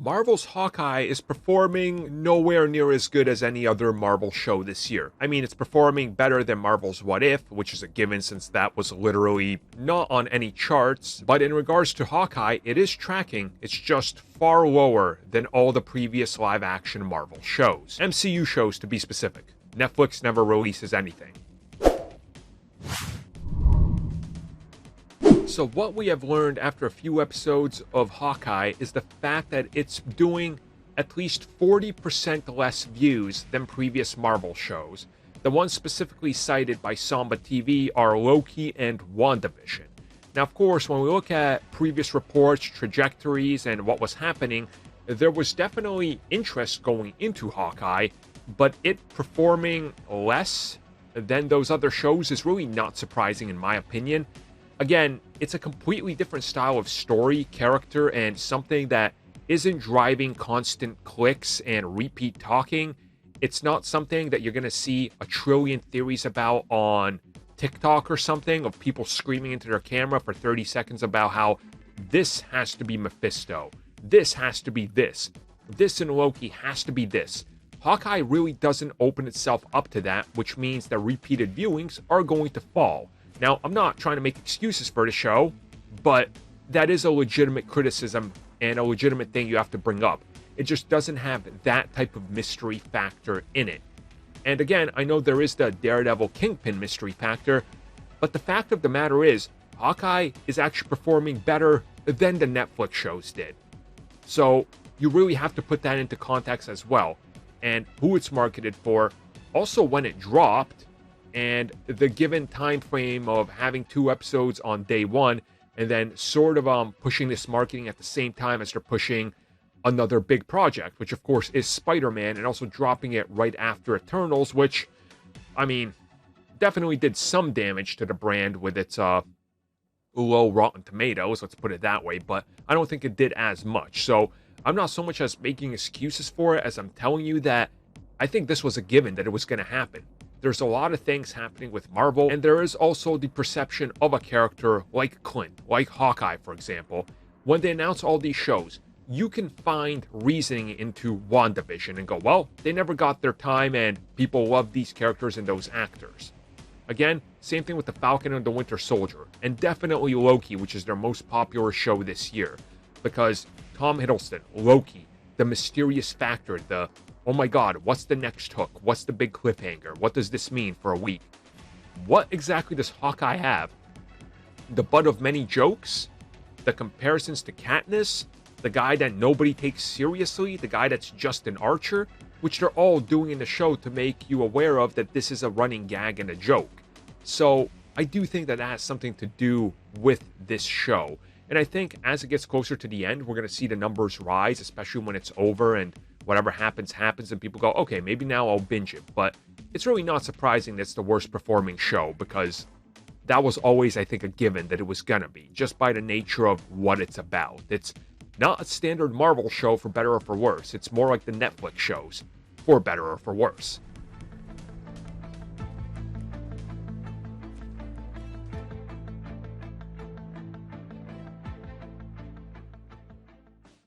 Marvel's Hawkeye is performing nowhere near as good as any other Marvel show this year. I mean, it's performing better than Marvel's What If, which is a given since that was literally not on any charts. But in regards to Hawkeye, it is tracking. It's just far lower than all the previous live-action Marvel shows. MCU shows, to be specific. Netflix never releases anything. So what we have learned after a few episodes of Hawkeye is the fact that it's doing at least 40% less views than previous Marvel shows. The ones specifically cited by Samba TV are Loki and WandaVision. Now, of course, when we look at previous reports, trajectories, and what was happening, there was definitely interest going into Hawkeye, but it performing less than those other shows is really not surprising in my opinion. Again, it's a completely different style of story, character, and something that isn't driving constant clicks and repeat talking. It's not something that you're going to see a trillion theories about on TikTok or something, of people screaming into their camera for 30 seconds about how this has to be Mephisto, this has to be this in Loki has to be this. Hawkeye really doesn't open itself up to that, which means that repeated viewings are going to fall. Now, I'm not trying to make excuses for the show, but that is a legitimate criticism and a legitimate thing you have to bring up. It just doesn't have that type of mystery factor in it. And again, I know there is the Daredevil Kingpin mystery factor, but the fact of the matter is, Hawkeye is actually performing better than the Netflix shows did. So you really have to put that into context as well, and who it's marketed for, also when it dropped, and the given time frame of having 2 episodes on day 1 and then sort of pushing this marketing at the same time as they're pushing another big project, which of course is Spider-Man, and also dropping it right after Eternals, which, I mean, definitely did some damage to the brand with its low Rotten Tomatoes, let's put it that way, but I don't think it did as much. So I'm not so much as making excuses for it as I'm telling you that I think this was a given that it was going to happen. There's a lot of things happening with Marvel, and there is also the perception of a character like Clint, like Hawkeye, for example. When they announce all these shows, you can find reasoning into WandaVision and go, well, they never got their time and people love these characters and those actors. Again, same thing with the Falcon and the Winter Soldier, and definitely Loki, which is their most popular show this year, because Tom Hiddleston, Loki, the mysterious factor, the oh my god, what's the next hook? What's the big cliffhanger? What does this mean for a week? What exactly does Hawkeye have? The butt of many jokes? The comparisons to Katniss? The guy that nobody takes seriously? The guy that's just an archer? Which they're all doing in the show to make you aware of that this is a running gag and a joke. So I do think that has something to do with this show. And I think as it gets closer to the end, we're going to see the numbers rise, especially when it's over and whatever happens, and people go, okay, maybe now I'll binge it. But it's really not surprising that it's the worst performing show, because that was always, I think, a given that it was gonna be, just by the nature of what it's about. It's not a standard Marvel show for better or for worse. It's more like the Netflix shows, for better or for worse.